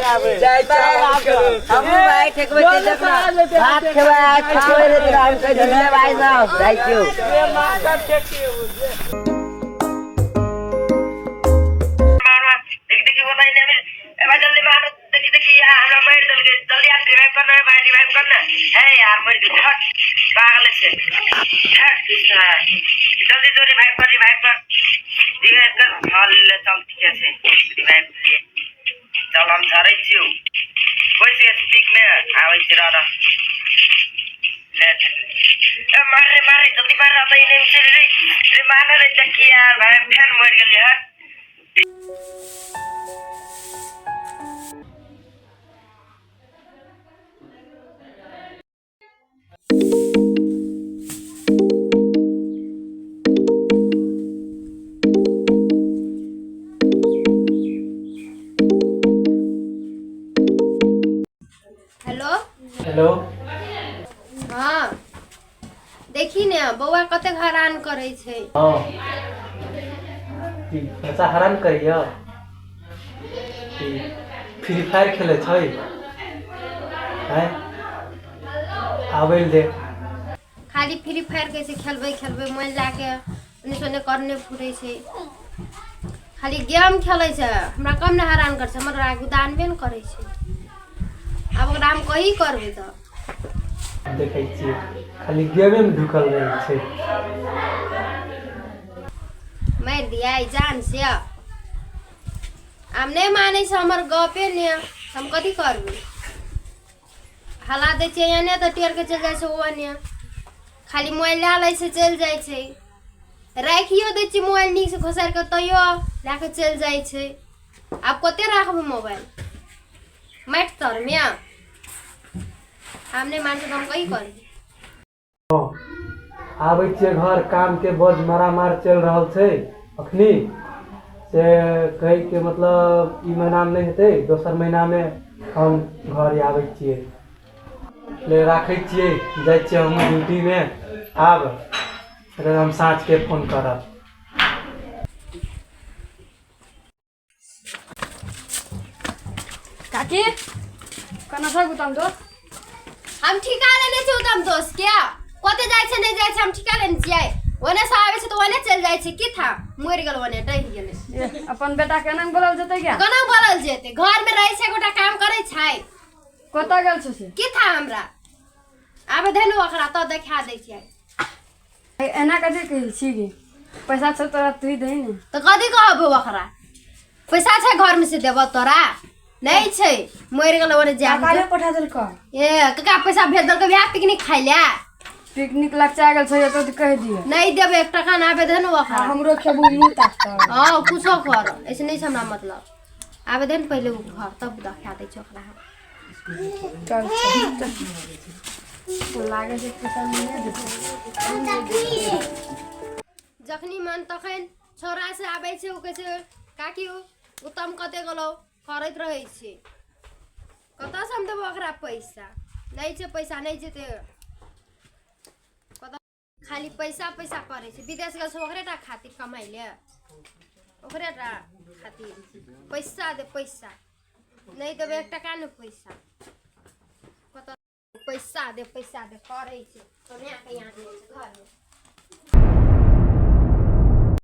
जय हम भाई ठेकबे के देखना भात खेबा ठेकबे रे हम कह धन्यवाद भाई साहब थैंक यू देखिए बताइए भाई जल्दी मारो देखिए यार हमरा मार दल के जल्दी आप रिवाइव करना है भाई रिवाइव करना है यार मर गई हट पागल से हट जल्दी तो रिवाइव कर रिवाइव कर हाल चल ठीक है रिवाइव चल हम धरै छियौ कैसे स्टिक में आबै छै रह ले मारे जल्दी मार आता ही नहीं रे मार रे देखिए यार भाई फिर मर गेली हट हेलो हाँ देखी ने बौआ कते हैरान करे छै हां बच्चा हैरान करिया फ्री फायर खेले छै हैं आवेल दे खाली फ्री फायर कैसे खेलबै मोबाइल लाके ओने सोने करने फुरै छै खाली गेम खेलै छै हमरा कम ने हैरान कर छै हमरा गुदानबे न करे छै अब ओकरा हम कही करबै त देखै छी खाली गेमे में ढुकल रहै छै मार दिया जान से हम नहीं माने छै हमर गपे ने हम कथी करबै हला दै छै एने त टेर के चल जाय छै ओने खाली मोबाइल ला लै छै चल जाय छै राखियो दै छी मोबाइल नीक से घोसार के तैयो लाके चल जाय छै आब कते राखबै मोबाइल माइट तर में हमने मान के हम कही कर आबै छियै घर काम के बोझ मारामार चल रहल छै अखनी से कहि के मतलब ई महीना में नहीं हेतै दोसर महीना में हम घर आबै छियै ले राखै छियै जाय छियै हम ड्यूटी में आब फिर हम साँझ के फोन करब काकी कना था उतम दोस्त हम ठिका लेने छै उतम दोस्त क्या कते जाय छै नहीं जाय छै हम ठिका लेने छियै ओने से आबै छै त ओने चल जाय छै की था मर गेल ओने डहि गेलै अपन बेटा के नाम बोलल जतै क्या कना बोलल जेते घर में रहै छै गोटा काम करै छै कत गेल छ से की था हमरा आबे धनु ओकरा त देखा दै छै एना कथी कहै छी गे पैसा छ तोरा तू दे ने त कथी कहबो ओकरा पैसा छै घर में से देब तोरा नहीं छै मर गेल ओने जा काले पठा देल क ए कका पैसा भेज देल के बियाह पिकनिक खाइ ले पिकनिक लचा गेल छै तो कह दिए नहीं देबे 1 टका ना आबे धनु ओकरा हमरो खेबू मुंह ताक हां कुछो कर ऐसे नहीं छै हमरा मतलब आबे देन पहले उ घर तब देखा दै छै ओकरा चल लागे छै पैसा नहीं दे जखनी मन तखन छोरा से आबै छै उ कहै छै काकी उतम कते गेलौ करैत रहै छै कत से हम देबो ओकरा पैसा नहीं छै पैसा नहीं छै ते खाली पैसा पैसा करे छै विदेश गेल छै ओकरेटा खातिर कमाई ले ओकरेटा खातिर पैसा दे पैसा नहीं देबे 1 टका न पैसा कत पैसा दे करे छै तो मैं के यहाँ